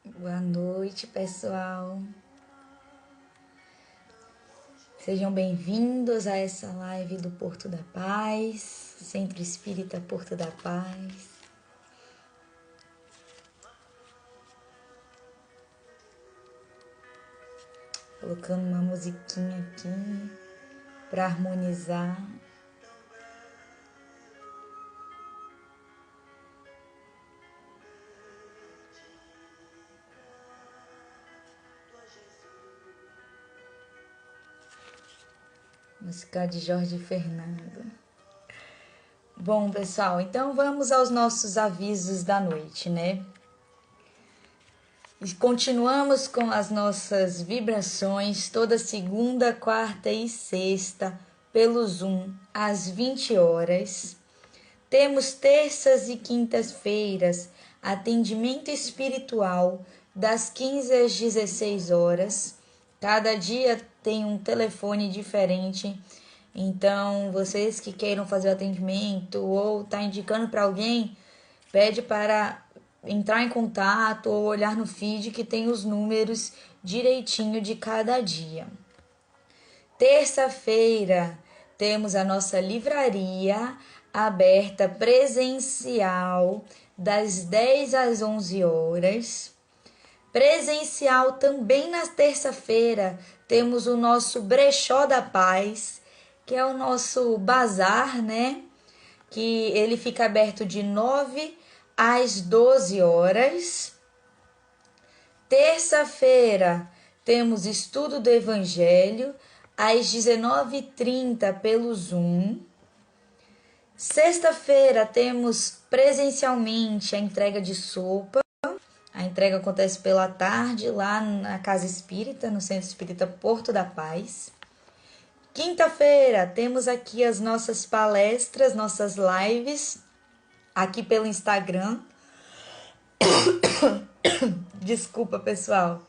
Boa noite, pessoal. Sejam bem-vindos a essa live do Porto da Paz, Centro Espírita Porto da Paz. Colocando uma musiquinha aqui para harmonizar. Música de Jorge Fernando. Bom, pessoal, então vamos aos nossos avisos da noite, né? E continuamos com as nossas vibrações toda segunda, quarta e sexta pelo Zoom às 20 horas. Temos terças e quintas-feiras atendimento espiritual das 15 às 16 horas. Cada dia tem um telefone diferente. Então, vocês que queiram fazer o atendimento ou tá indicando para alguém, pede para entrar em contato ou olhar no feed que tem os números direitinho de cada dia. Terça-feira temos a nossa livraria aberta presencial das 10 às 11 horas. Presencial também na terça-feira temos o nosso Brechó da Paz, que é o nosso bazar, né? Que ele fica aberto de 9 às 12 horas. Terça-feira temos estudo do Evangelho às 19h30 pelo Zoom. Sexta-feira temos presencialmente a entrega de sopa. A entrega acontece pela tarde lá na Casa Espírita, no Centro Espírita Porto da Paz. Quinta-feira temos aqui as nossas palestras, nossas lives, aqui pelo Instagram. Desculpa, pessoal,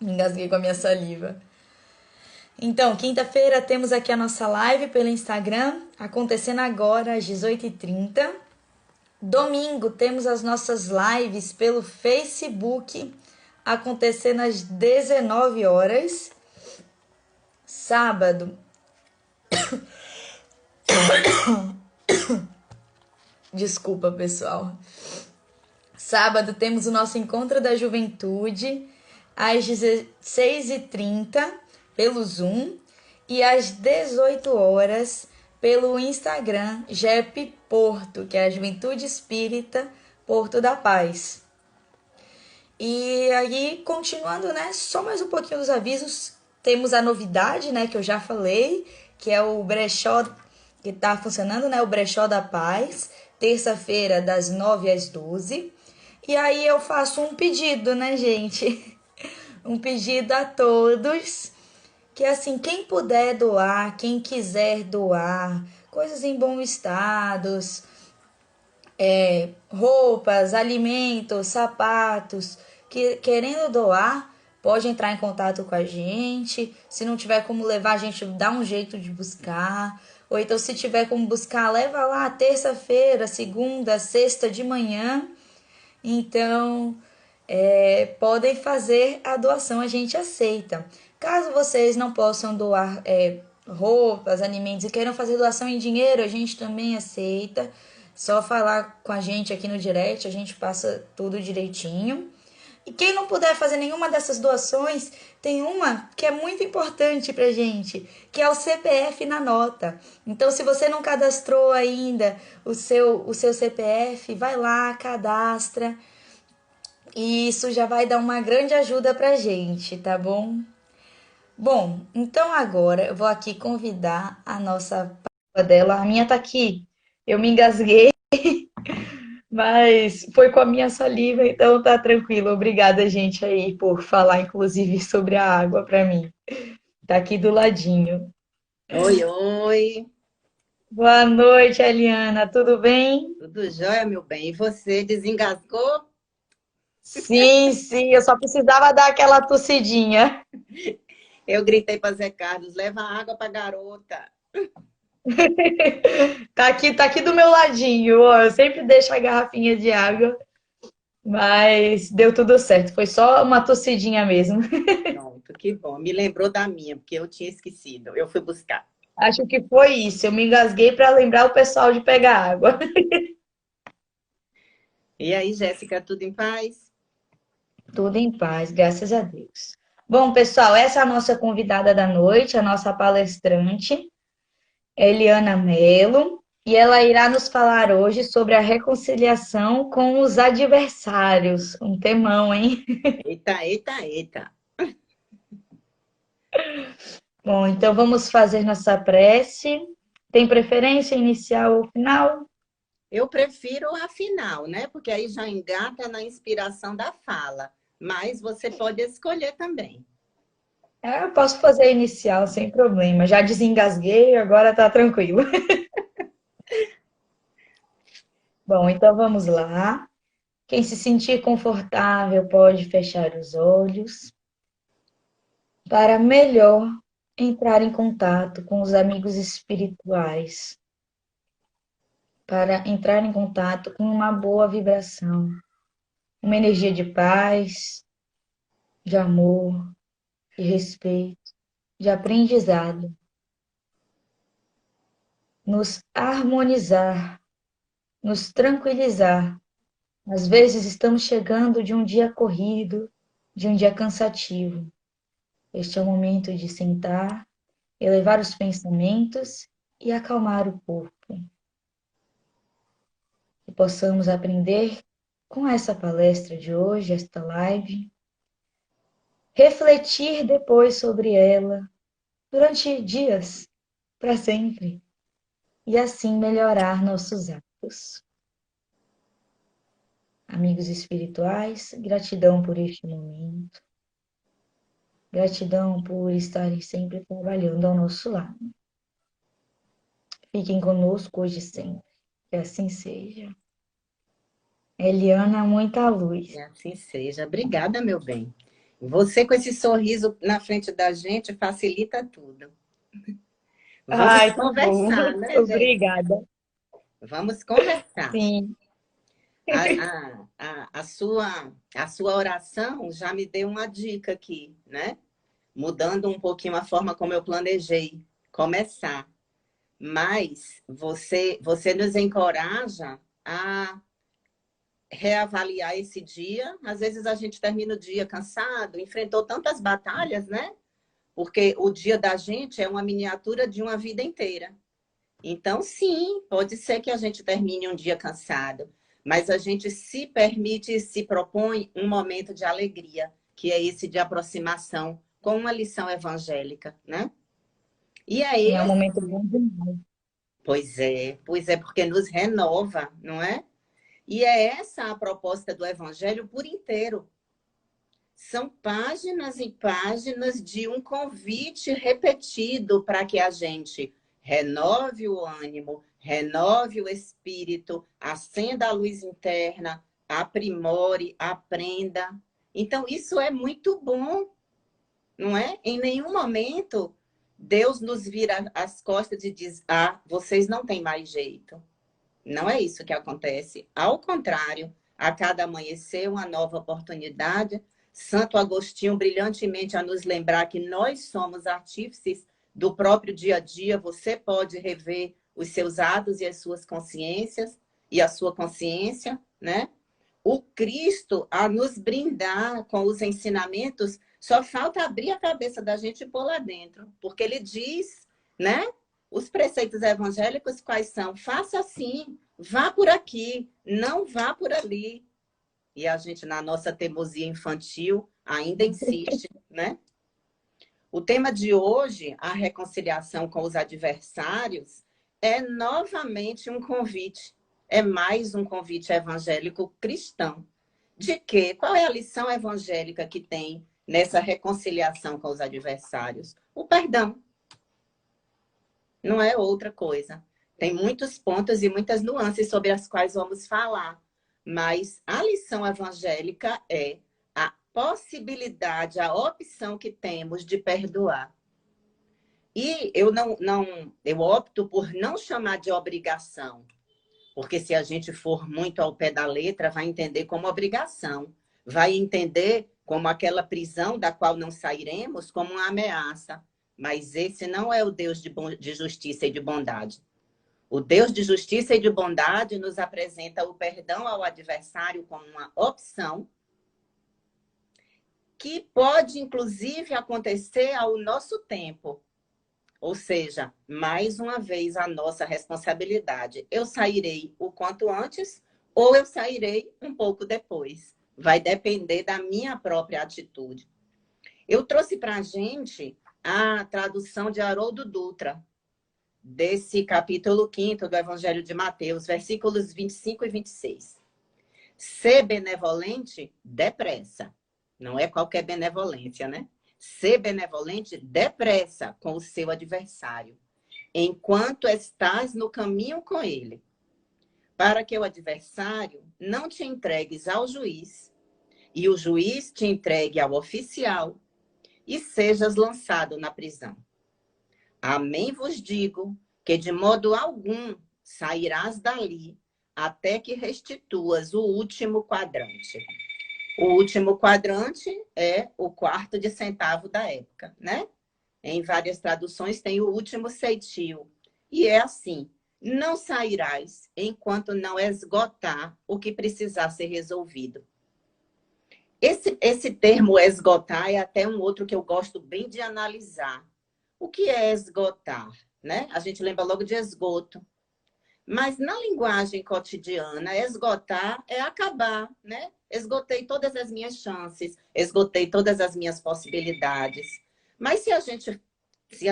me engasguei com a minha saliva. Então, quinta-feira temos aqui a nossa live pelo Instagram, acontecendo agora às 18h30. Domingo temos as nossas lives pelo Facebook, acontecendo às 19 horas. Sábado. Desculpa, pessoal. Sábado temos o nosso Encontro da Juventude às 16h30 pelo Zoom e às 18 horas pelo Instagram JEP Porto, que é a Juventude Espírita Porto da Paz. E aí, continuando, né, só mais um pouquinho dos avisos, temos a novidade, né, que eu já falei, que é o brechó que está funcionando, né, o Brechó da Paz, terça-feira das 9 às 12. E aí eu faço um pedido, né, gente? Um pedido a todos, que assim, quem puder doar, quem quiser doar, coisas em bom estado, roupas, alimentos, sapatos, que querendo doar, pode entrar em contato com a gente. Se não tiver como levar, a gente dá um jeito de buscar. Ou então, se tiver como buscar, leva lá terça-feira, segunda, sexta de manhã. Então, podem fazer a doação, a gente aceita. Caso vocês não possam doar roupas, alimentos e queiram fazer doação em dinheiro, a gente também aceita. Só falar com a gente aqui no direct, a gente passa tudo direitinho. E quem não puder fazer nenhuma dessas doações, tem uma que é muito importante pra gente, que é o CPF na nota. Então, se você não cadastrou ainda o seu CPF, vai lá, cadastra. E isso já vai dar uma grande ajuda pra gente, tá bom? Bom, então agora eu vou aqui convidar a nossa patroa dela. A minha tá aqui. Eu me engasguei, mas foi com a minha saliva, então tá tranquilo. Obrigada, gente, aí, por falar, inclusive, sobre a água pra mim. Tá aqui do ladinho. Oi, oi, Boa noite, Eliana. Tudo bem? tudo jóia, meu bem? E você desengasgou? Sim, sim. Eu só precisava dar aquela tossidinha. Eu gritei para Zé Carlos, leva água para garota. Tá aqui do meu ladinho, ó. Eu sempre deixo a garrafinha de água. Mas deu tudo certo. Foi só uma tossidinha mesmo. Pronto, que bom. Me lembrou da minha, porque eu tinha esquecido. Eu fui buscar. Acho que foi isso. Eu me engasguei para lembrar o pessoal de pegar água. E aí, Jéssica, tudo em paz? Tudo em paz, graças a Deus. Bom, pessoal, essa é a nossa convidada da noite, a nossa palestrante, Eliana Melo, e ela irá nos falar hoje sobre a reconciliação com os adversários. Um temão, hein? Eita, eita, eita. Bom, então vamos fazer nossa prece. Tem preferência inicial ou final? Eu prefiro a final, né? Porque aí já engata na inspiração da fala. Mas você pode escolher também. É, eu posso fazer a inicial sem problema. Já desengasguei, agora tá tranquilo. Bom, então vamos lá. Quem se sentir confortável pode fechar os olhos para melhor entrar em contato com os amigos espirituais, para entrar em contato com uma boa vibração, uma energia de paz, de amor, de respeito, de aprendizado, nos harmonizar, nos tranquilizar. Às vezes estamos chegando de um dia corrido, de um dia cansativo. Este é o momento de sentar, elevar os pensamentos e acalmar o corpo. Que possamos aprender com essa palestra de hoje, esta live, refletir depois sobre ela durante dias, para sempre, e assim melhorar nossos atos. Amigos espirituais, gratidão por este momento, gratidão por estarem sempre trabalhando ao nosso lado. Fiquem conosco hoje e sempre, que assim seja. Eliana, muita luz. E assim seja. Obrigada, meu bem. Você com esse sorriso na frente da gente facilita tudo. Vamos Ai, que bom. conversar, né, Jéssica? Obrigada. Vamos conversar. Sim. A sua oração já me deu uma dica aqui, né? Mudando um pouquinho a forma como eu planejei começar. Mas você nos encoraja a reavaliar esse dia. Às vezes a gente termina o dia cansado, enfrentou tantas batalhas, né? Porque o dia da gente é uma miniatura de uma vida inteira. Então, sim, pode ser que a gente termine um dia cansado, mas a gente se permite e se propõe um momento de alegria, que é esse de aproximação com uma lição evangélica, né? E é Sim, é um esse, momento bom demais. pois é, porque nos renova, não é? E é essa a proposta do evangelho por inteiro. São páginas e páginas de um convite repetido para que a gente renove o ânimo, renove o espírito, acenda a luz interna, aprimore, aprenda. Então, isso é muito bom, não é? Em nenhum momento Deus nos vira as costas e diz: ah, vocês não têm mais jeito. Não é isso que acontece. Ao contrário, a cada amanhecer, uma nova oportunidade. Santo Agostinho, brilhantemente, a nos lembrar que nós somos artífices do próprio dia a dia. Você pode rever os seus atos e as suas consciências, e a sua consciência, né? O Cristo, a nos brindar com os ensinamentos, só falta abrir a cabeça da gente e pôr lá dentro. Porque ele diz, né? Os preceitos evangélicos quais são? Faça assim, vá por aqui, não vá por ali. E a gente, na nossa teimosia infantil, ainda insiste, né? O tema de hoje, a reconciliação com os adversários, é novamente um convite. É mais um convite evangélico cristão. De quê? Qual é a lição evangélica que tem nessa reconciliação com os adversários? O perdão. Não é outra coisa. Tem muitos pontos e muitas nuances sobre as quais vamos falar. Mas a lição evangélica é a possibilidade, a opção que temos de perdoar. E eu opto por não chamar de obrigação, Porque se a gente for muito ao pé da letra, vai entender como obrigação, vai entender como aquela prisão da qual não sairemos, como uma ameaça. Mas esse não é o Deus de justiça e de bondade. O Deus de justiça e de bondade nos apresenta o perdão ao adversário como uma opção que pode, inclusive, acontecer ao nosso tempo. Ou seja, mais uma vez, a nossa responsabilidade. Eu sairei o quanto antes ou eu sairei um pouco depois. Vai depender da minha própria atitude. Eu trouxe para a gente a tradução de Haroldo Dutra, desse capítulo 5º do Evangelho de Mateus, versículos 25 e 26. Ser benevolente depressa. Não é qualquer benevolência, né? Ser benevolente depressa com o seu adversário, enquanto estás no caminho com ele, para que o adversário não te entregues ao juiz, e o juiz te entregue ao oficial, e sejas lançado na prisão. Amém vos digo que de modo algum sairás dali até que restituas o último quadrante. O último quadrante é o quarto de centavo da época, né? Em várias traduções tem o último ceitil. E é assim, não sairás enquanto não esgotar o que precisar ser resolvido. Esse termo esgotar é até um outro que eu gosto bem de analisar. O que é esgotar? Né? A gente lembra logo de esgoto. Mas na linguagem cotidiana, esgotar é acabar, né? Esgotei todas as minhas chances, esgotei todas as minhas possibilidades. Mas se a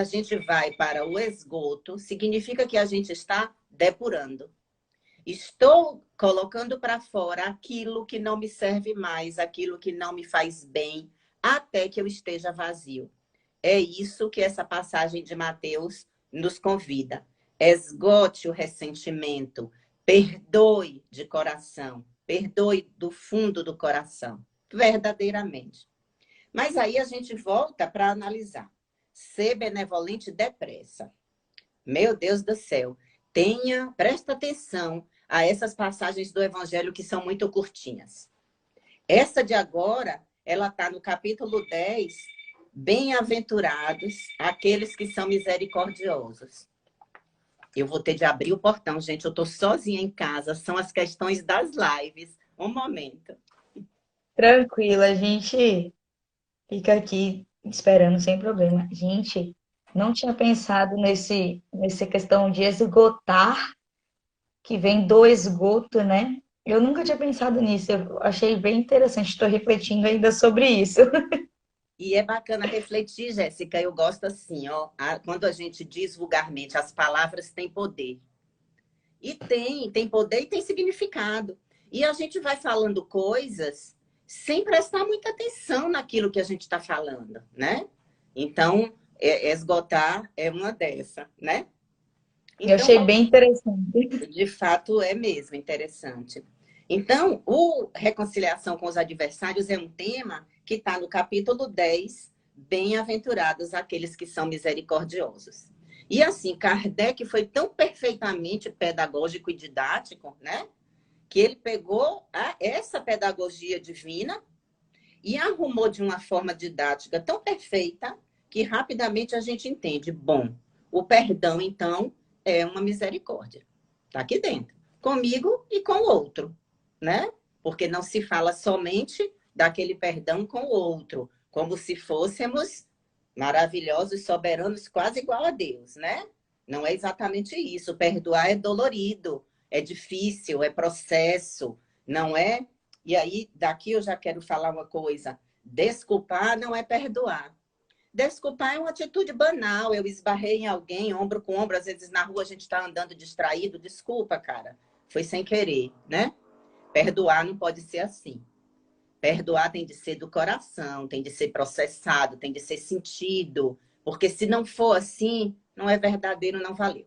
gente vai para o esgoto, significa que a gente está depurando. Estou colocando para fora aquilo que não me serve mais, aquilo que não me faz bem, até que eu esteja vazio. É isso que essa passagem de Mateus nos convida. Esgote o ressentimento, perdoe de coração, perdoe do fundo do coração, verdadeiramente. Mas aí a gente volta para analisar. Ser benevolente depressa. Meu Deus do céu, presta atenção a essas passagens do Evangelho que são muito curtinhas. Essa de agora, ela está no capítulo 10, bem-aventurados aqueles que são misericordiosos. Eu vou ter de abrir o portão, gente. Eu estou sozinha em casa. São as questões das lives. Um momento. Tranquila, a gente fica aqui esperando sem problema. Gente, não tinha pensado nessa questão de esgotar, que vem do esgoto, né? Eu nunca tinha pensado nisso. Eu achei bem interessante. Estou refletindo ainda sobre isso. E é bacana refletir, Jéssica. Eu gosto assim, ó. Quando a gente diz vulgarmente, as palavras têm poder. E tem poder e tem significado. E a gente vai falando coisas sem prestar muita atenção naquilo que a gente está falando, né? Então, esgotar é uma dessa, né? Eu Então, achei bem interessante. de fato, é mesmo interessante. Então, o reconciliação com os adversários é um tema que está no capítulo 10, bem-aventurados aqueles que são misericordiosos. E assim, Kardec foi tão perfeitamente pedagógico e didático, né? Que ele pegou essa pedagogia divina e arrumou de uma forma didática tão perfeita que rapidamente a gente entende. Bom, o perdão, então, é uma misericórdia. Está aqui dentro. Comigo e com o outro, né? Porque não se fala somente daquele perdão com o outro, como se fôssemos maravilhosos, soberanos, quase igual a Deus, né? Não é exatamente isso. Perdoar é dolorido, é difícil, é processo, não é? E aí, daqui eu já quero falar uma coisa. Desculpar não é perdoar. Desculpar é uma atitude banal. Eu esbarrei em alguém, ombro com ombro, às vezes na rua a gente está andando distraído. Desculpa, cara. Foi sem querer, né? Perdoar não pode ser assim. Perdoar tem de ser do coração, tem de ser processado, tem de ser sentido. Porque se não for assim, não é verdadeiro, não valeu.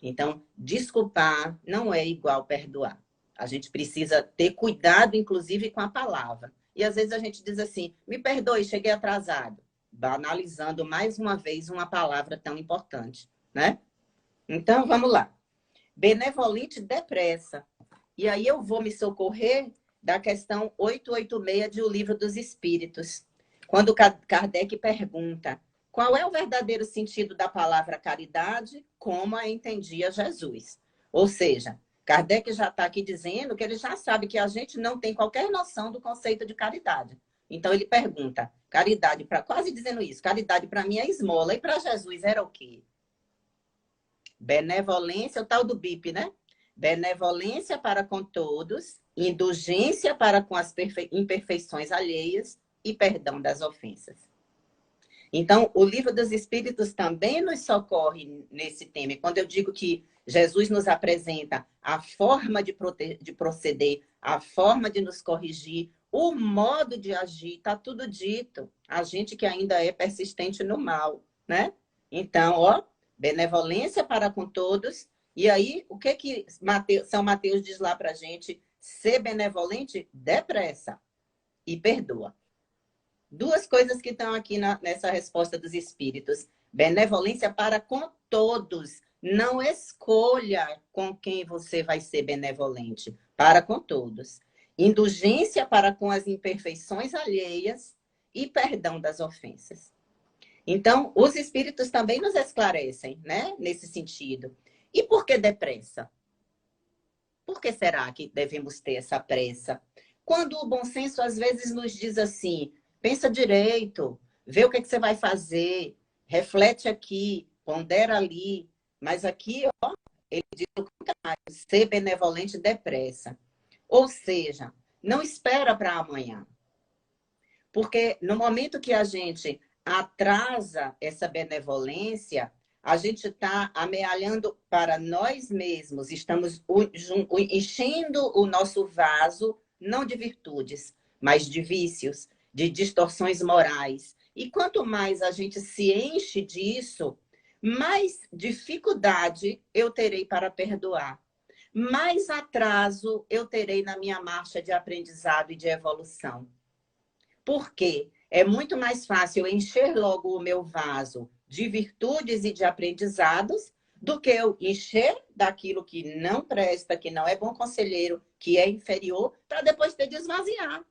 Então, desculpar não é igual perdoar. A gente precisa ter cuidado, inclusive, com a palavra. E às vezes a gente diz assim, me perdoe, cheguei atrasado. Banalizando mais uma vez uma palavra tão importante, né? Então, vamos lá. benevolente depressa. E aí eu vou me socorrer da questão 886 de O Livro dos Espíritos, quando Kardec pergunta qual é o verdadeiro sentido da palavra caridade, como a entendia Jesus. Ou seja, Kardec já está aqui dizendo que ele já sabe que a gente não tem qualquer noção do conceito de caridade. Então ele pergunta, caridade, quase dizendo isso, caridade para mim é esmola, e para Jesus era o quê? Benevolência, o tal do BIP, né? Benevolência para com todos, indulgência para com as imperfeições alheias e perdão das ofensas. Então, o Livro dos Espíritos também nos socorre nesse tema. E quando eu digo que Jesus nos apresenta a forma de proceder, a forma de nos corrigir, o modo de agir, está tudo dito. A gente que ainda é persistente no mal, né? Então, ó, benevolência para com todos. E aí, o que São Mateus diz lá para a gente? Ser benevolente depressa e perdoa. Duas coisas que estão aqui nessa resposta dos espíritos. Benevolência para com todos. Não escolha com quem você vai ser benevolente. Para com todos. Indulgência para com as imperfeições alheias e perdão das ofensas. Então, os espíritos também nos esclarecem, né? Nesse sentido. E por que depressa? Por que será que devemos ter essa pressa? Quando o bom senso às vezes nos diz assim, pensa direito, vê o que você vai fazer, reflete aqui, pondera ali, mas aqui, ó, ele diz o contrário, ser benevolente depressa. Ou seja, não espera para amanhã. Porque no momento que a gente atrasa essa benevolência, a gente está amealhando para nós mesmos, estamos enchendo o nosso vaso, não de virtudes, mas de vícios, de distorções morais. E quanto mais a gente se enche disso, mais dificuldade eu terei para perdoar. Mais atraso eu terei na minha marcha de aprendizado e de evolução. Por quê? É muito mais fácil encher logo o meu vaso de virtudes e de aprendizados do que eu encher daquilo que não presta, que não é bom conselheiro, que é inferior, para depois ter de esvaziar.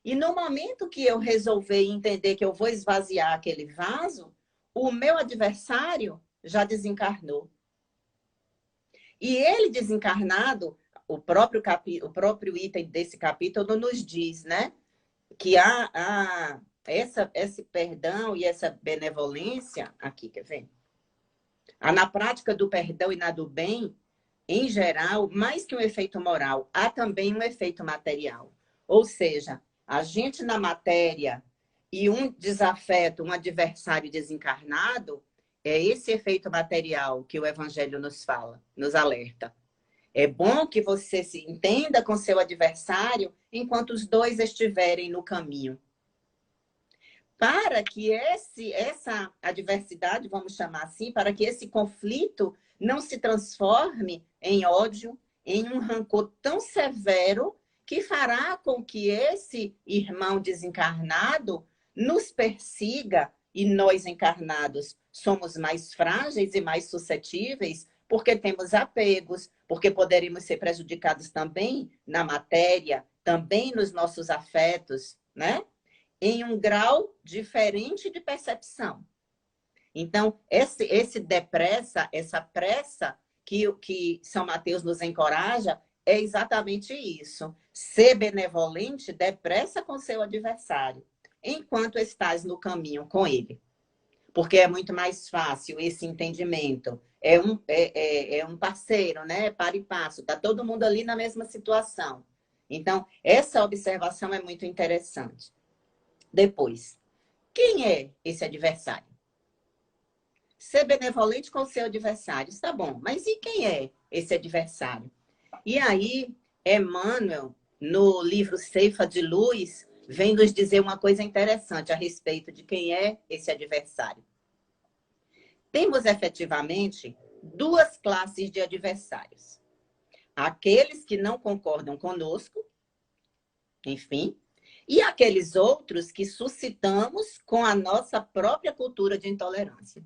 E no momento que eu resolver entender que eu vou esvaziar aquele vaso, o meu adversário já desencarnou. E ele desencarnado, o próprio item desse capítulo nos diz, né? Que esse perdão e essa benevolência, aqui, quer ver? Na prática do perdão e na do bem, em geral, mais que um efeito moral, há também um efeito material. Ou seja, a gente na matéria e um desafeto, um adversário desencarnado, é esse efeito material que o Evangelho nos fala, nos alerta. É bom que você se entenda com seu adversário enquanto os dois estiverem no caminho. Para que essa adversidade, vamos chamar assim, para que esse conflito não se transforme em ódio, em um rancor tão severo que fará com que esse irmão desencarnado nos persiga e nós encarnados somos mais frágeis e mais suscetíveis porque temos apegos, porque poderíamos ser prejudicados também na matéria, também nos nossos afetos, né? Em um grau diferente de percepção. Então, esse depressa, essa pressa que São Mateus nos encoraja, é exatamente isso. Ser benevolente depressa com seu adversário, enquanto estás no caminho com ele. Porque é muito mais fácil esse entendimento. É um parceiro, né? Para e passo. Está todo mundo ali na mesma situação. Então, essa observação é muito interessante. Depois, quem é esse adversário? Ser benevolente com o seu adversário, está bom. Mas e quem é esse adversário? E aí, Emmanuel, no livro Ceifa de Luz, vem nos dizer uma coisa interessante a respeito de quem é esse adversário. Temos efetivamente duas classes de adversários. Aqueles que não concordam conosco, enfim, e aqueles outros que suscitamos com a nossa própria cultura de intolerância.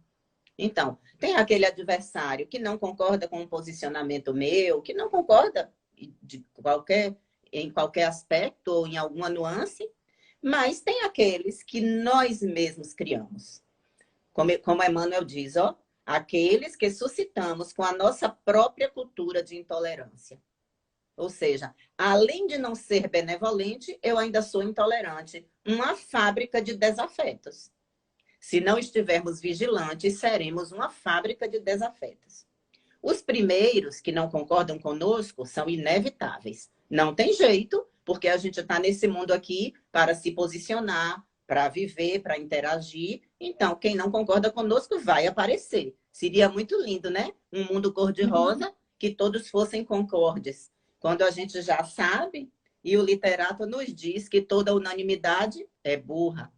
Então, tem aquele adversário que não concorda com um posicionamento meu, que não concorda em qualquer aspecto ou em alguma nuance, mas tem aqueles que nós mesmos criamos. Como Emmanuel diz, ó, aqueles que suscitamos com a nossa própria cultura de intolerância. Ou seja, além de não ser benevolente, eu ainda sou intolerante. Uma fábrica de desafetos. Se não estivermos vigilantes, seremos uma fábrica de desafetos. Os primeiros que não concordam conosco são inevitáveis. Não tem jeito, porque a gente está nesse mundo aqui para se posicionar, para viver, para interagir. Então, quem não concorda conosco vai aparecer. Seria muito lindo, né? Um mundo cor-de-rosa, que todos fossem concordes. Quando a gente já sabe, e o literato nos diz que toda unanimidade é burra,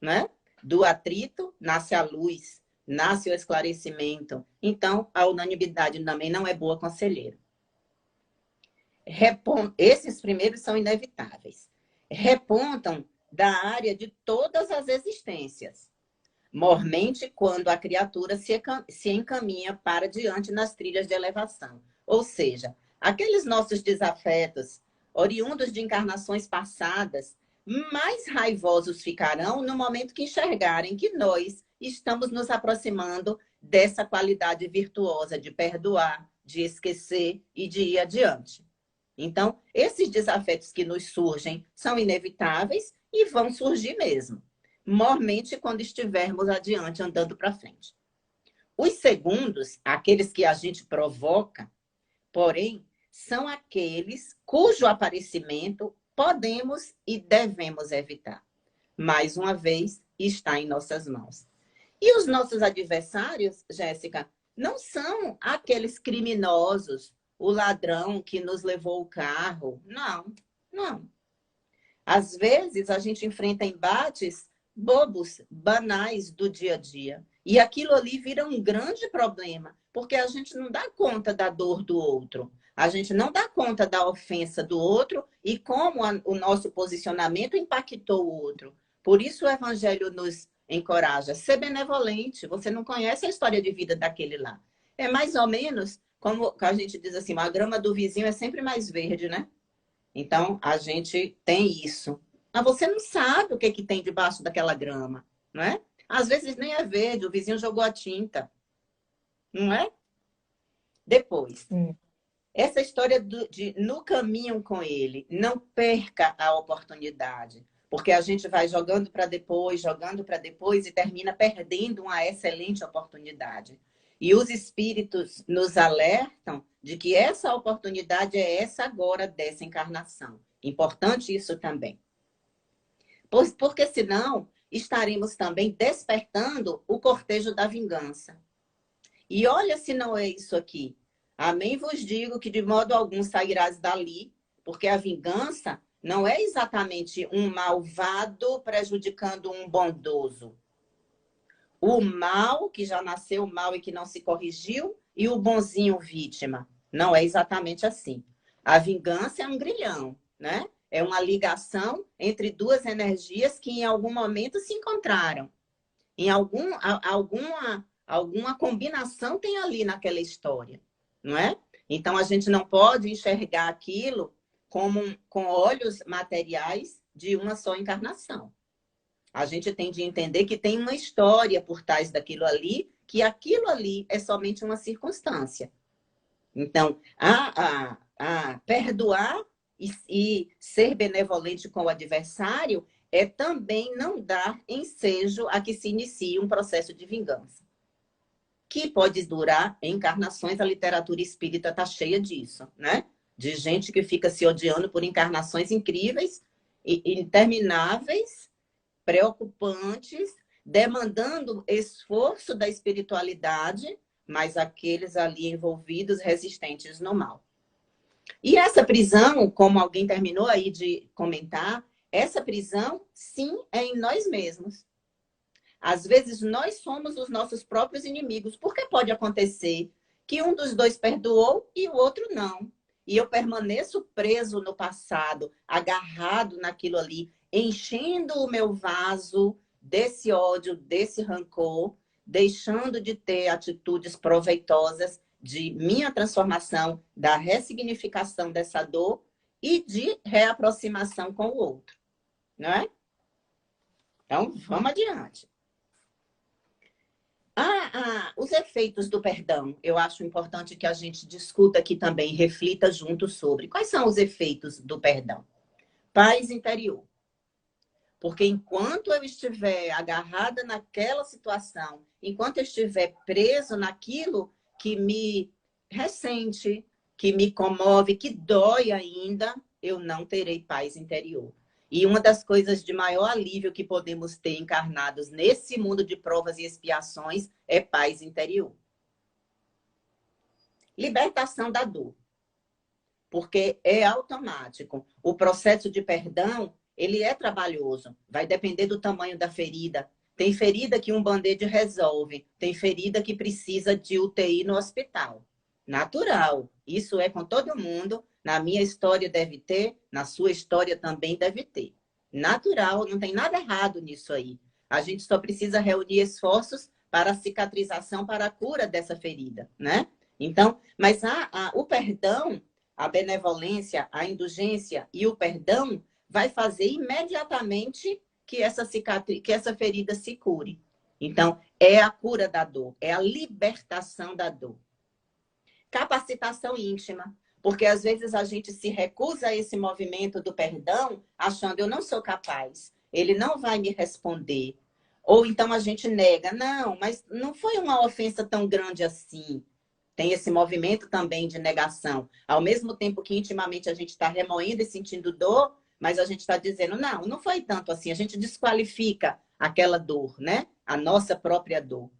né? Do atrito nasce a luz, nasce o esclarecimento. Então, a unanimidade também não é boa conselheira. Esses primeiros são inevitáveis. Repontam da área de todas as existências, mormente quando a criatura se encaminha para diante nas trilhas de elevação. Ou seja, aqueles nossos desafetos, oriundos de encarnações passadas, mais raivosos ficarão no momento que enxergarem que nós estamos nos aproximando dessa qualidade virtuosa de perdoar, de esquecer e de ir adiante. Então, esses desafetos que nos surgem são inevitáveis e vão surgir mesmo, mormente quando estivermos adiante, andando para frente. Os segundos, aqueles que a gente provoca, porém, são aqueles cujo aparecimento podemos e devemos evitar. Mais uma vez, está em nossas mãos. E os nossos adversários, Jéssica, não são aqueles criminosos, o ladrão que nos levou o carro. Não, não. Às vezes, a gente enfrenta embates bobos, banais do dia a dia. E aquilo ali vira um grande problema, porque a gente não dá conta da dor do outro. A gente não dá conta da ofensa do outro e como o nosso posicionamento impactou o outro. Por isso o Evangelho nos encoraja a ser benevolente. Você não conhece a história de vida daquele lá. É mais ou menos como a gente diz assim, a grama do vizinho é sempre mais verde, né? Então, a gente tem isso. Mas você não sabe o que, que tem debaixo daquela grama, não é? Às vezes nem é verde, o vizinho jogou a tinta, não é? Depois, essa história de no caminho com ele, não perca a oportunidade, porque a gente vai jogando para depois e termina perdendo uma excelente oportunidade. E os espíritos nos alertam de que essa oportunidade é essa agora dessa encarnação. Importante isso também. Porque senão estaremos também despertando o cortejo da vingança. E olha se não é isso aqui. Amém vos digo que de modo algum sairás dali, porque a vingança não é exatamente um malvado prejudicando um bondoso. O mal, que já nasceu mal e que não se corrigiu, e o bonzinho vítima. Não é exatamente assim. A vingança é um grilhão, né? É uma ligação entre duas energias que em algum momento se encontraram. Em alguma combinação tem ali naquela história, não é? Então, a gente não pode enxergar aquilo com olhos materiais de uma só encarnação. A gente tem de entender que tem uma história por trás daquilo ali, que aquilo ali é somente uma circunstância. Então, a perdoar e ser benevolente com o adversário é também não dar ensejo a que se inicie um processo de vingança, que pode durar encarnações. A literatura espírita está cheia disso, né? De gente que fica se odiando por encarnações incríveis e intermináveis, preocupantes, demandando esforço da espiritualidade, mas aqueles ali envolvidos resistentes no mal. E essa prisão, como alguém terminou aí de comentar, essa prisão, sim, é em nós mesmos. Às vezes, nós somos os nossos próprios inimigos, porque pode acontecer que um dos dois perdoou e o outro não. E eu permaneço preso no passado, agarrado naquilo ali, enchendo o meu vaso desse ódio, desse rancor, deixando de ter atitudes proveitosas de minha transformação, da ressignificação dessa dor e de reaproximação com o outro, não é? Então, vamos adiante. Os efeitos do perdão, eu acho importante que a gente discuta aqui também, reflita junto sobre. Quais são os efeitos do perdão? Paz interior. Porque enquanto eu estiver agarrada naquela situação, enquanto eu estiver preso naquilo que me ressente, que me comove, que dói ainda, eu não terei paz interior. E uma das coisas de maior alívio que podemos ter encarnados nesse mundo de provas e expiações é paz interior. Libertação da dor. Porque é automático. O processo de perdão, ele é trabalhoso. Vai depender do tamanho da ferida. Tem ferida que um band-aid resolve. Tem ferida que precisa de UTI no hospital. Natural. Isso é com todo mundo. Na minha história deve ter, na sua história também deve ter. Natural, não tem nada errado nisso aí. A gente só precisa reunir esforços para a cicatrização, para a cura dessa ferida, né? Então, mas o perdão, a benevolência, a indulgência e o perdão vai fazer imediatamente que essa ferida se cure. Então, é a cura da dor, é a libertação da dor. Capacitação íntima, porque às vezes a gente se recusa a esse movimento do perdão, achando eu não sou capaz, ele não vai me responder. Ou então a gente nega, não, mas não foi uma ofensa tão grande assim. Tem esse movimento também de negação. Ao mesmo tempo que intimamente a gente está remoendo e sentindo dor, mas a gente está dizendo, não, não foi tanto assim. A gente desqualifica aquela dor, né? A nossa própria dor.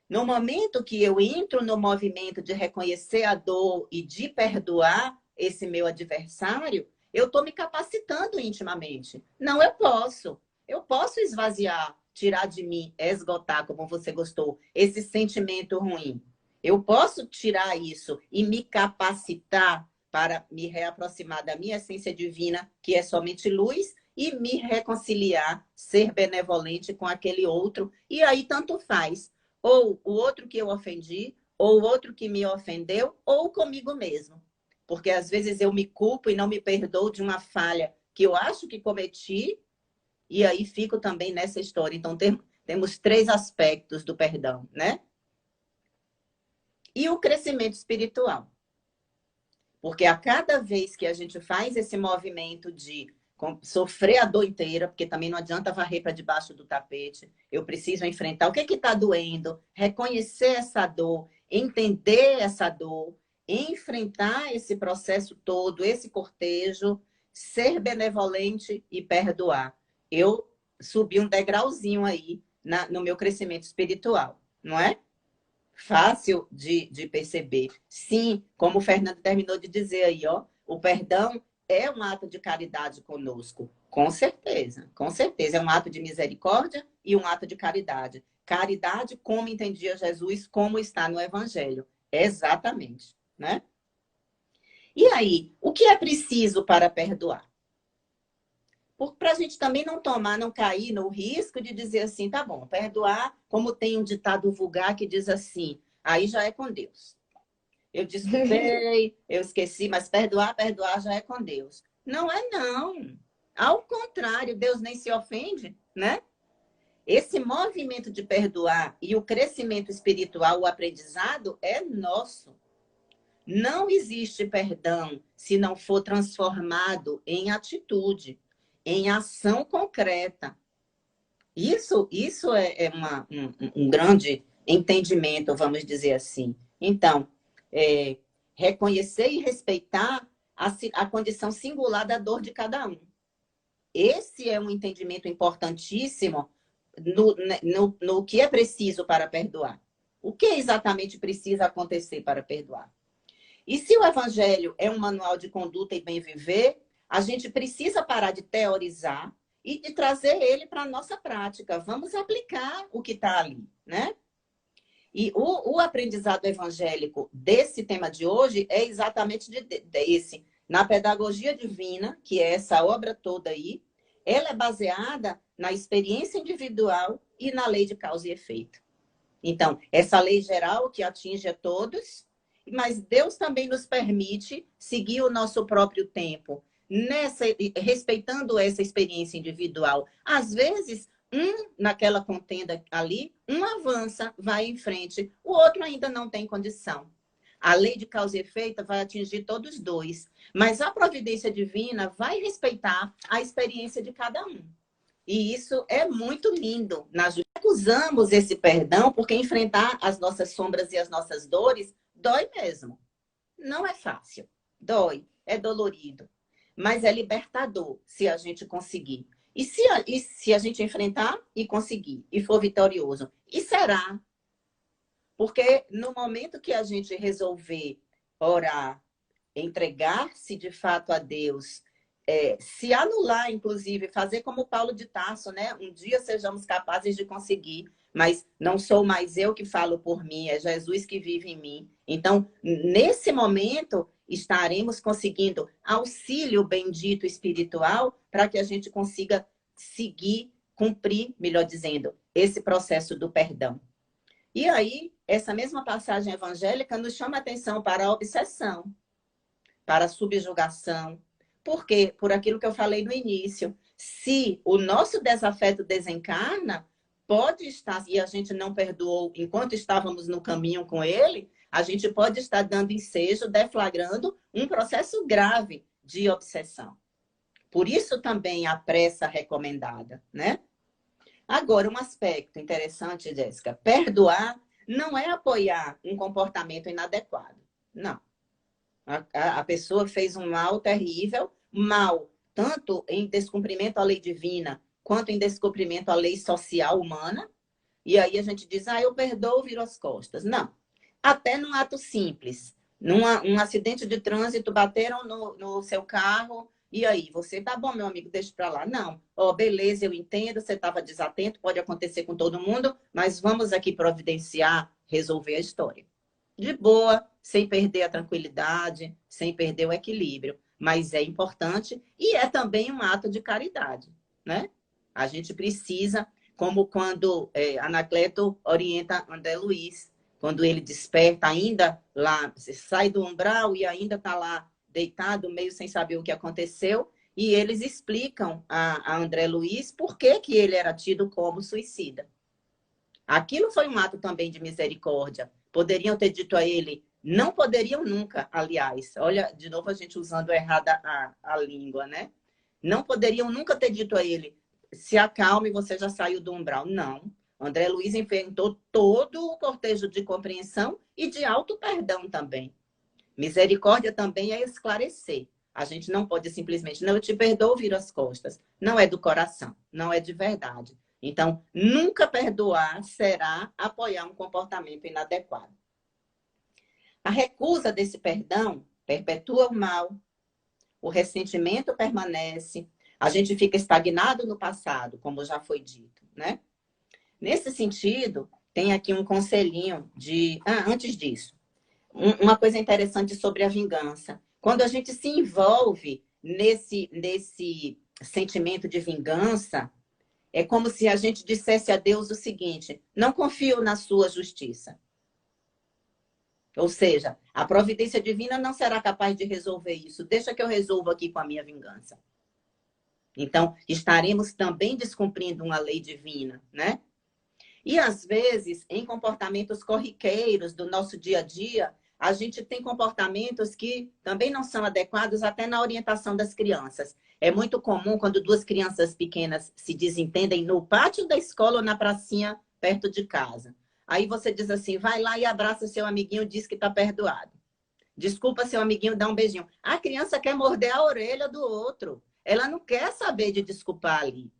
No momento que eu entro no movimento de reconhecer a dor e de perdoar esse meu adversário, eu estou me capacitando intimamente. Não, eu posso. Eu posso esvaziar, tirar de mim, esgotar, como você gostou, esse sentimento ruim. Eu posso tirar isso e me capacitar para me reaproximar da minha essência divina, que é somente luz, e me reconciliar, ser benevolente com aquele outro. E aí tanto faz. Ou o outro que eu ofendi, ou o outro que me ofendeu, ou comigo mesmo. Porque às vezes eu me culpo e não me perdoo de uma falha que eu acho que cometi, e aí fico também nessa história. Então temos 3 aspectos do perdão, né? E o crescimento espiritual. Porque a cada vez que a gente faz esse movimento de sofrer a dor inteira, porque também não adianta varrer para debaixo do tapete, eu preciso enfrentar o que está doendo, reconhecer essa dor, entender essa dor, enfrentar esse processo todo, esse cortejo, ser benevolente e perdoar. Eu subi um degrauzinho aí no meu crescimento espiritual, não é? Fácil de perceber. Sim, como o Fernando terminou de dizer aí, ó, o perdão é um ato de caridade conosco. Com certeza, com certeza. É um ato de misericórdia e um ato de caridade. Caridade, como entendia Jesus, como está no Evangelho. Exatamente, né? E aí, o que é preciso para perdoar? Para a gente também não tomar, não cair no risco de dizer assim, tá bom, perdoar, como tem um ditado vulgar que diz assim, aí já é com Deus. Eu desculpei, eu esqueci, mas perdoar já é com Deus. Não é não. Ao contrário, Deus nem se ofende, né? Esse movimento de perdoar e o crescimento espiritual, o aprendizado, é nosso. Não existe perdão se não for transformado em atitude, em ação concreta. Isso é um grande entendimento, vamos dizer assim. Então, reconhecer e respeitar a condição singular da dor de cada um. Esse é um entendimento importantíssimo no que é preciso para perdoar. O que exatamente precisa acontecer para perdoar? E se o Evangelho é um manual de conduta e bem viver, a gente precisa parar de teorizar e de trazer ele para a nossa prática. Vamos aplicar o que está ali, né? E o aprendizado evangélico desse tema de hoje é exatamente esse. Na pedagogia divina, que é essa obra toda aí, ela é baseada na experiência individual e na lei de causa e efeito. Então, essa lei geral que atinge a todos, mas Deus também nos permite seguir o nosso próprio tempo, respeitando essa experiência individual. Às vezes, naquela contenda ali, um avança, vai em frente, o outro ainda não tem condição. A lei de causa e efeito vai atingir todos dois, mas a providência divina vai respeitar a experiência de cada um. E isso é muito lindo. Nós recusamos esse perdão porque enfrentar as nossas sombras e as nossas dores dói mesmo. Não é fácil. Dói, é dolorido. Mas é libertador se a gente conseguir. E se a gente enfrentar e conseguir, e for vitorioso? E será. Porque no momento que a gente resolver orar, entregar-se de fato a Deus, se anular, inclusive, fazer como Paulo de Tarso, né? Um dia sejamos capazes de conseguir, mas não sou mais eu que falo por mim, é Jesus que vive em mim. Então, nesse momento, estaremos conseguindo auxílio bendito espiritual para que a gente consiga seguir, cumprir, melhor dizendo, esse processo do perdão. E aí, essa mesma passagem evangélica nos chama a atenção para a obsessão, para a subjugação. Por quê? Por aquilo que eu falei no início. Se o nosso desafeto desencarna, pode estar, e a gente não perdoou enquanto estávamos no caminho com ele, a gente pode estar dando ensejo, deflagrando um processo grave de obsessão. Por isso também a pressa recomendada, né? Agora, um aspecto interessante, Jéssica, perdoar não é apoiar um comportamento inadequado. Não. A pessoa fez um mal terrível, mal tanto em descumprimento à lei divina, quanto em descumprimento à lei social humana. E aí a gente diz, eu perdoo, viro as costas. Não. Até num ato simples. Um acidente de trânsito, bateram no seu carro, e aí, você, tá bom, meu amigo, deixa pra lá. Não. Beleza, eu entendo, você estava desatento, pode acontecer com todo mundo, mas vamos aqui providenciar, resolver a história. De boa, sem perder a tranquilidade, sem perder o equilíbrio. Mas é importante e é também um ato de caridade, né? A gente precisa, como quando Anacleto orienta André Luiz, quando ele desperta ainda lá, você sai do umbral e ainda está lá deitado, meio sem saber o que aconteceu, e eles explicam a André Luiz por que ele era tido como suicida. Aquilo foi um ato também de misericórdia. Poderiam ter dito a ele, não poderiam nunca, aliás, olha, de novo a gente usando errada a língua, né? Não poderiam nunca ter dito a ele, se acalme, você já saiu do umbral. Não. André Luiz enfrentou todo o cortejo de compreensão e de auto-perdão também. Misericórdia também é esclarecer. A gente não pode simplesmente, não, eu te perdoo, viro as costas. Não é do coração, não é de verdade. Então, nunca perdoar será apoiar um comportamento inadequado. A recusa desse perdão perpetua o mal, o ressentimento permanece, a gente fica estagnado no passado, como já foi dito, né? Nesse sentido, tem aqui um conselhinho de... antes disso, uma coisa interessante sobre a vingança. Quando a gente se envolve nesse sentimento de vingança, é como se a gente dissesse a Deus o seguinte, não confio na sua justiça. Ou seja, a providência divina não será capaz de resolver isso. Deixa que eu resolvo aqui com a minha vingança. Então, estaremos também descumprindo uma lei divina, né? E, às vezes, em comportamentos corriqueiros do nosso dia a dia, a gente tem comportamentos que também não são adequados até na orientação das crianças. É muito comum quando duas crianças pequenas se desentendem no pátio da escola ou na pracinha perto de casa. Aí você diz assim, vai lá e abraça seu amiguinho, diz que está perdoado. Desculpa seu amiguinho, dá um beijinho. A criança quer morder a orelha do outro. Ela não quer saber de desculpar ali.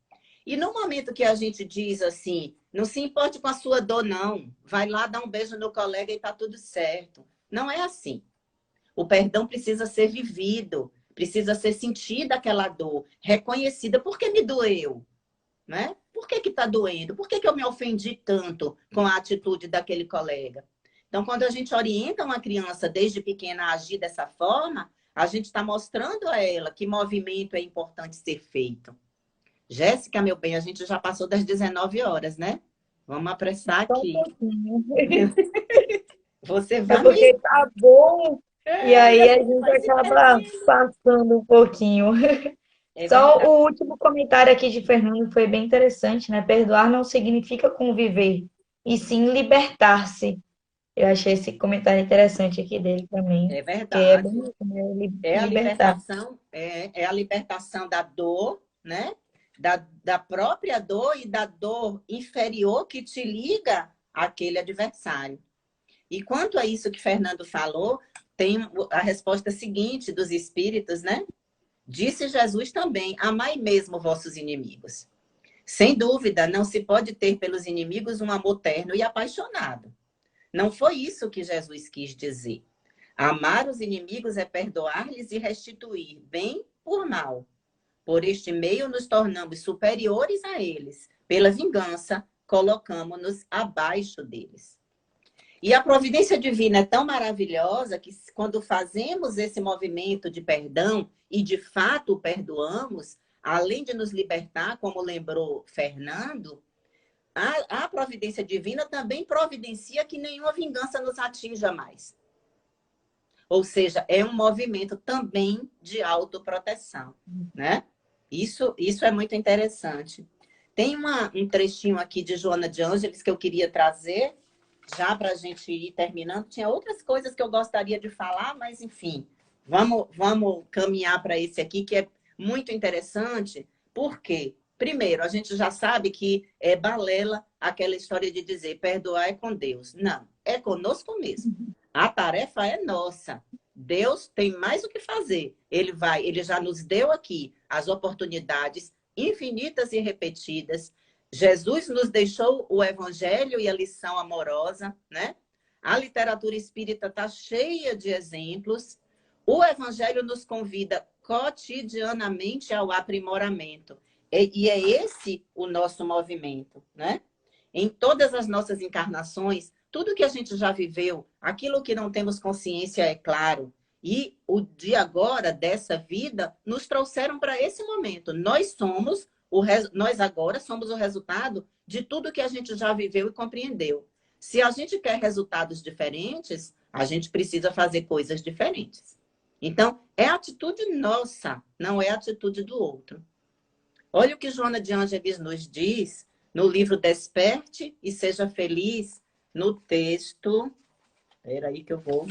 E no momento que a gente diz assim, não se importe com a sua dor, não. Vai lá dar um beijo no colega e está tudo certo. Não é assim. O perdão precisa ser vivido, precisa ser sentida aquela dor, reconhecida. Por que me doeu? Né? Por que está doendo? Por que eu me ofendi tanto com a atitude daquele colega? Então, quando a gente orienta uma criança desde pequena a agir dessa forma, a gente está mostrando a ela que movimento é importante ser feito. Jéssica, meu bem, a gente já passou das 19 horas, né? Vamos apressar Só um aqui. pouquinho. Você É vai me... porque tá bom, e aí a gente vai se acaba perdendo. passando um pouquinho. É Só verdade. o último comentário aqui de Fernando foi bem interessante, né? Perdoar não significa conviver, e sim libertar-se. Eu achei esse comentário interessante aqui dele também, É que é bem verdade. isso, né? É a Libertar. libertação, é a libertação da dor, né? Da própria dor e da dor inferior que te liga àquele adversário. E quanto a isso que Fernando falou, tem a resposta seguinte dos espíritos, né? Disse Jesus também: amai mesmo vossos inimigos. Sem dúvida, não se pode ter pelos inimigos um amor terno e apaixonado. Não foi isso que Jesus quis dizer. Amar os inimigos é perdoar-lhes e restituir bem por mal. Por este meio, nos tornamos superiores a eles. Pela vingança, colocamos-nos abaixo deles. E a providência divina é tão maravilhosa que, quando fazemos esse movimento de perdão e de fato perdoamos, além de nos libertar, como lembrou Fernando, a providência divina também providencia que nenhuma vingança nos atinja mais. Ou seja, é um movimento também de autoproteção, né? Isso é muito interessante. Tem um trechinho aqui de Joana de Ângeles que eu queria trazer, já para a gente ir terminando. Tinha outras coisas que eu gostaria de falar, mas enfim, vamos caminhar para esse aqui, que é muito interessante. Por quê? Primeiro, a gente já sabe que é balela aquela história de dizer perdoar é com Deus. Não, é conosco mesmo. A tarefa é nossa. Deus tem mais o que fazer. Ele já nos deu aqui as oportunidades infinitas e repetidas. Jesus nos deixou o evangelho e a lição amorosa, né? A literatura espírita está cheia de exemplos. O evangelho nos convida cotidianamente ao aprimoramento. E é esse o nosso movimento, né? Em todas as nossas encarnações, tudo que a gente já viveu, aquilo que não temos consciência, é claro, e o de agora, dessa vida, nos trouxeram para esse momento. Nós agora somos o resultado de tudo que a gente já viveu e compreendeu. Se a gente quer resultados diferentes, a gente precisa fazer coisas diferentes. Então, é atitude nossa, não é atitude do outro. Olha o que Joana de Ângeles nos diz no livro Desperte e Seja Feliz, no texto. Espera aí que eu vou.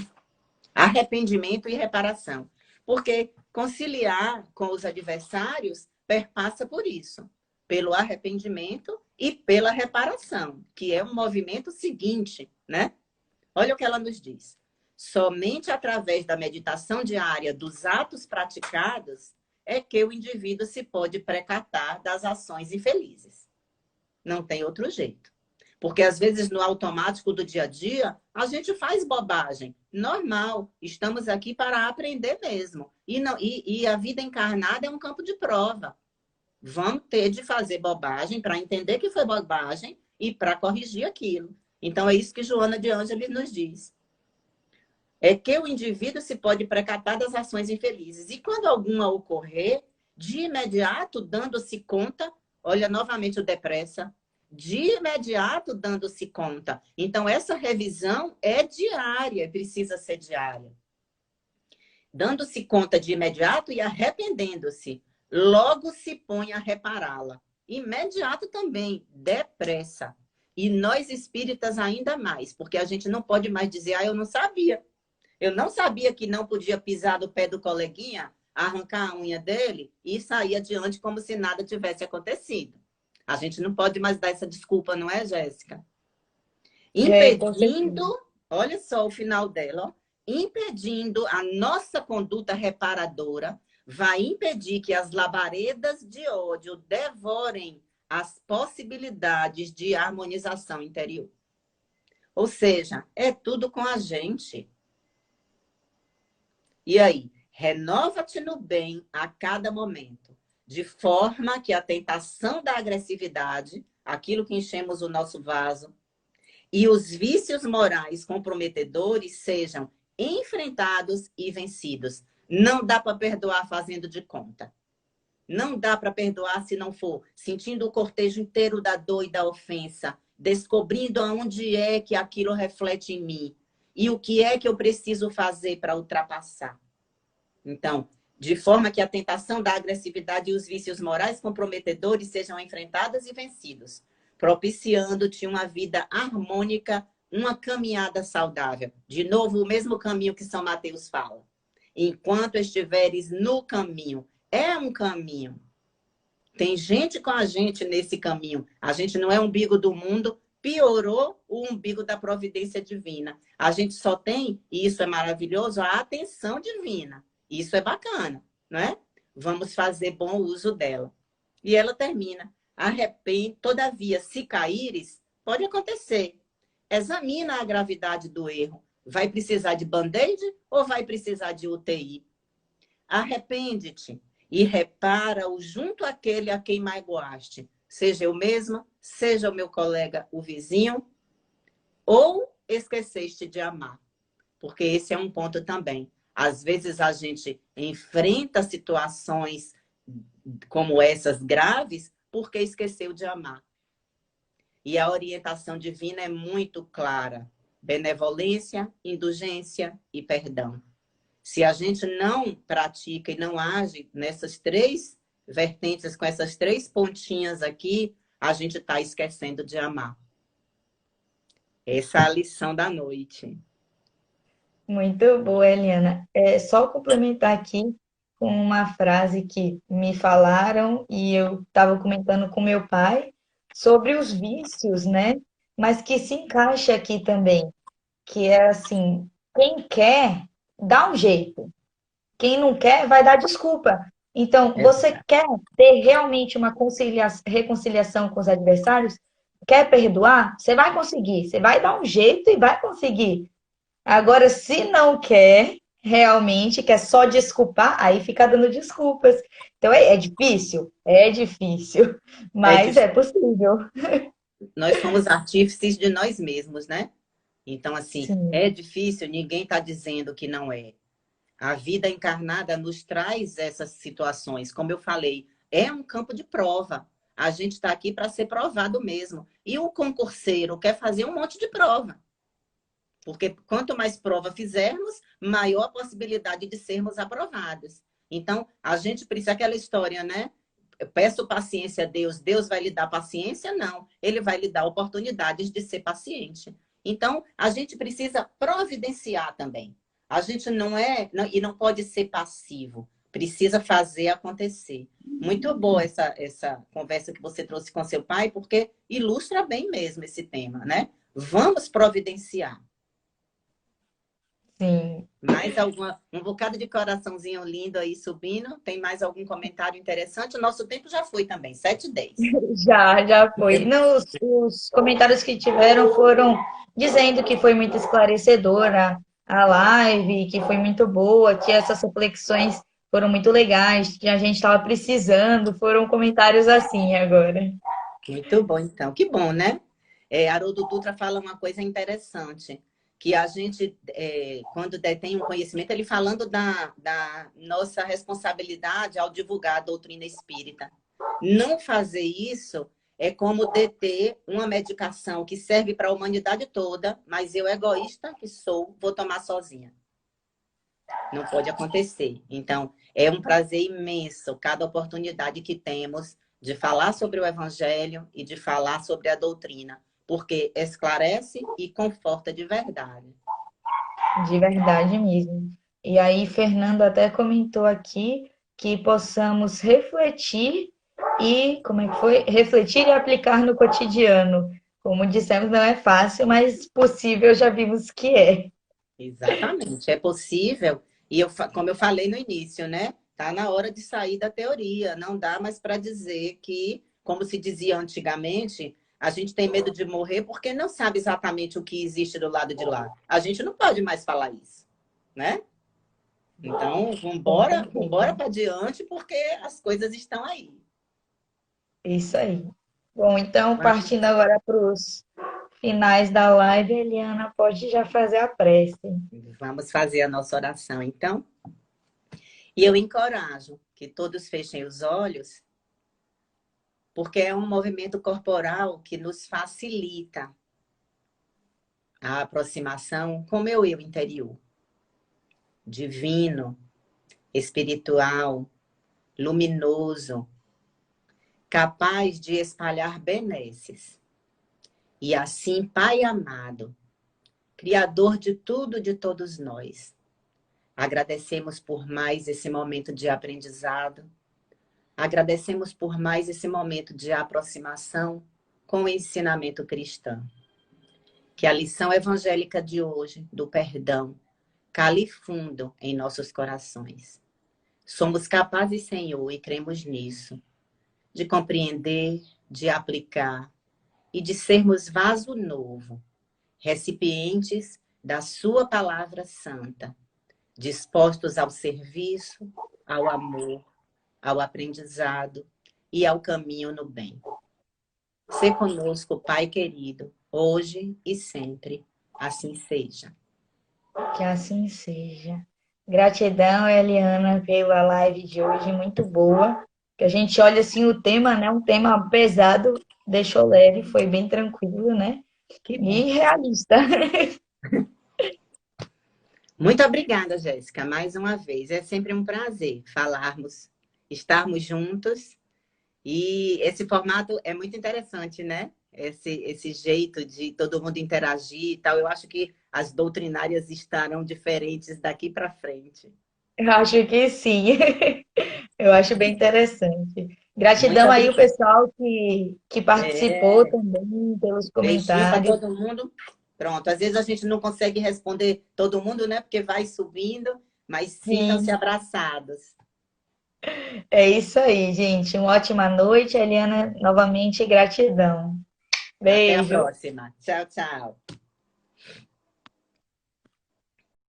Arrependimento e reparação. Porque conciliar com os adversários perpassa por isso, pelo arrependimento e pela reparação, que é um movimento seguinte, né? Olha o que ela nos diz. Somente através da meditação diária dos atos praticados é que o indivíduo se pode precatar das ações infelizes. Não tem outro jeito. Porque às vezes no automático do dia a dia, a gente faz bobagem. Normal, estamos aqui para aprender mesmo. E a vida encarnada é um campo de prova. Vamos ter de fazer bobagem para entender que foi bobagem e para corrigir aquilo. Então é isso que Joana de Ângeles nos diz. É que o indivíduo se pode precatar das ações infelizes. E quando alguma ocorrer, de imediato dando-se conta, olha novamente o depressa, de imediato dando-se conta. Então, essa revisão é diária, precisa ser diária. Dando-se conta de imediato e arrependendo-se, logo se põe a repará-la. Imediato também, depressa. E nós espíritas ainda mais, porque a gente não pode mais dizer, eu não sabia. Eu não sabia que não podia pisar no pé do coleguinha, arrancar a unha dele e sair adiante como se nada tivesse acontecido. A gente não pode mais dar essa desculpa, não é, Jéssica? É, com certeza. Impedindo, olha só o final dela, ó, impedindo a nossa conduta reparadora, vai impedir que as labaredas de ódio devorem as possibilidades de harmonização interior. Ou seja, é tudo com a gente. E aí, renova-te no bem a cada momento, de forma que a tentação da agressividade, aquilo que enchemos o nosso vaso, e os vícios morais comprometedores sejam enfrentados e vencidos. Não dá para perdoar fazendo de conta. Não dá para perdoar se não for sentindo o cortejo inteiro da dor e da ofensa, descobrindo aonde é que aquilo reflete em mim e o que é que eu preciso fazer para ultrapassar. Então, de forma que a tentação da agressividade e os vícios morais comprometedores sejam enfrentados e vencidos, propiciando-te uma vida harmônica, uma caminhada saudável. De novo, o mesmo caminho que São Mateus fala. Enquanto estiveres no caminho, é um caminho. Tem gente com a gente nesse caminho. A gente não é umbigo do mundo, piorou o umbigo da providência divina. A gente só tem, e isso é maravilhoso, a atenção divina. Isso é bacana, não é? Vamos fazer bom uso dela. E ela termina. Arrepende, todavia, se caíres, pode acontecer. Examina a gravidade do erro. Vai precisar de band-aid ou vai precisar de UTI? Arrepende-te e repara-o junto àquele a quem magoaste. Seja eu mesma, seja o meu colega, o vizinho, ou esqueceste de amar. Porque esse é um ponto também. Às vezes a gente enfrenta situações como essas graves porque esqueceu de amar. E a orientação divina é muito clara. Benevolência, indulgência e perdão. Se a gente não pratica e não age nessas três vertentes, com essas três pontinhas aqui, a gente está esquecendo de amar. Essa é a lição da noite. Muito boa, Eliana. É só complementar aqui com uma frase que me falaram e eu estava comentando com meu pai sobre os vícios, né? Mas que se encaixa aqui também, que é assim, quem quer, dá um jeito. Quem não quer, vai dar desculpa. Então, você Exato. quer ter realmente uma reconciliação com os adversários? Quer perdoar? Você vai conseguir. Você vai dar um jeito e vai conseguir. Agora, se não quer, realmente quer só desculpar, aí fica dando desculpas. Então, é difícil? É difícil, É mas é difícil. possível. Nós somos artífices de nós mesmos, né? Então, assim, Sim, é difícil, ninguém está dizendo que não é. A vida encarnada nos traz essas situações. Como eu falei, é um campo de prova. A gente está aqui para ser provado mesmo. E o concurseiro quer fazer um monte de prova. Porque quanto mais prova fizermos, maior a possibilidade de sermos aprovados. Então, a gente precisa aquela história, né? Eu peço paciência a Deus, Deus vai lhe dar paciência? Não. Ele vai lhe dar oportunidades de ser paciente. Então, a gente precisa providenciar também. A gente não é, e não pode ser passivo. Precisa fazer acontecer. Muito boa essa conversa que você trouxe com seu pai, porque ilustra bem mesmo esse tema, né? Vamos providenciar. sim. Mais alguma, um bocado de coraçãozinho lindo aí subindo. Tem mais algum comentário interessante? O nosso tempo já foi também, 7h10. Já foi. Não, os comentários que tiveram foram dizendo que foi muito esclarecedora a live, que foi muito boa, que essas reflexões foram muito legais, que a gente estava precisando. Foram comentários assim agora. Muito bom, então. Que bom, né? Haroldo Dutra fala uma coisa interessante, que a gente, quando detém um conhecimento, ele falando da nossa responsabilidade ao divulgar a doutrina espírita. Não fazer isso é como deter uma medicação que serve para a humanidade toda, mas eu, egoísta que sou, vou tomar sozinha. Não pode acontecer. Então, é um prazer imenso cada oportunidade que temos de falar sobre o Evangelho e de falar sobre a doutrina, porque esclarece e conforta de verdade. De verdade mesmo. E aí, Fernando até comentou aqui que possamos refletir e, como é que foi? Refletir e aplicar no cotidiano. Como dissemos, não é fácil, mas possível já vimos que é. Exatamente, é possível. E eu, como eu falei no início, né? Tá na hora de sair da teoria. Não dá mais para dizer que, como se dizia antigamente, a gente tem medo de morrer porque não sabe exatamente o que existe do lado de lá. A gente não pode mais falar isso, né? Então, Com vambora certeza. para diante porque as coisas estão aí. Isso aí. Bom, então, partindo Vamos agora para os finais da live, a Eliana pode já fazer a prece. vamos fazer a nossa oração, então. E eu encorajo que todos fechem os olhos porque é um movimento corporal que nos facilita a aproximação com o meu eu interior, divino, espiritual, luminoso, capaz de espalhar benesses. E assim, Pai amado, Criador de tudo, de todos nós, agradecemos por mais esse momento de aprendizado, agradecemos por mais esse momento de aproximação com o ensinamento cristão. Que a lição evangélica de hoje, do perdão, cale fundo em nossos corações. Somos capazes, Senhor, e cremos nisso, de compreender, de aplicar e de sermos vaso novo, recipientes da sua palavra santa, dispostos ao serviço, ao amor, ao aprendizado e ao caminho no bem. Sê conosco, Pai querido, hoje e sempre. Assim seja. Que assim seja. Gratidão, Eliana, pela live de hoje, muito boa. Que a gente olha assim o tema, né? Um tema pesado, deixou leve, foi bem tranquilo, né? Que bom. E realista. Muito obrigada, Jéssica, mais uma vez. É sempre um prazer falarmos, estarmos juntos. E esse formato é muito interessante, né? Esse jeito de todo mundo interagir e tal. Eu acho que as doutrinárias estarão diferentes daqui para frente. Eu acho que sim. Eu acho bem interessante. Muito Gratidão aí o obrigada. pessoal que participou É, também pelos beijinho para comentários. todo mundo. Pronto, às vezes a gente não consegue responder todo mundo, né? Porque vai subindo, mas sintam-se Sim, abraçados. é isso aí, gente. Uma ótima noite, Eliana. Novamente, gratidão. Até a Beijo. próxima. Tchau, tchau.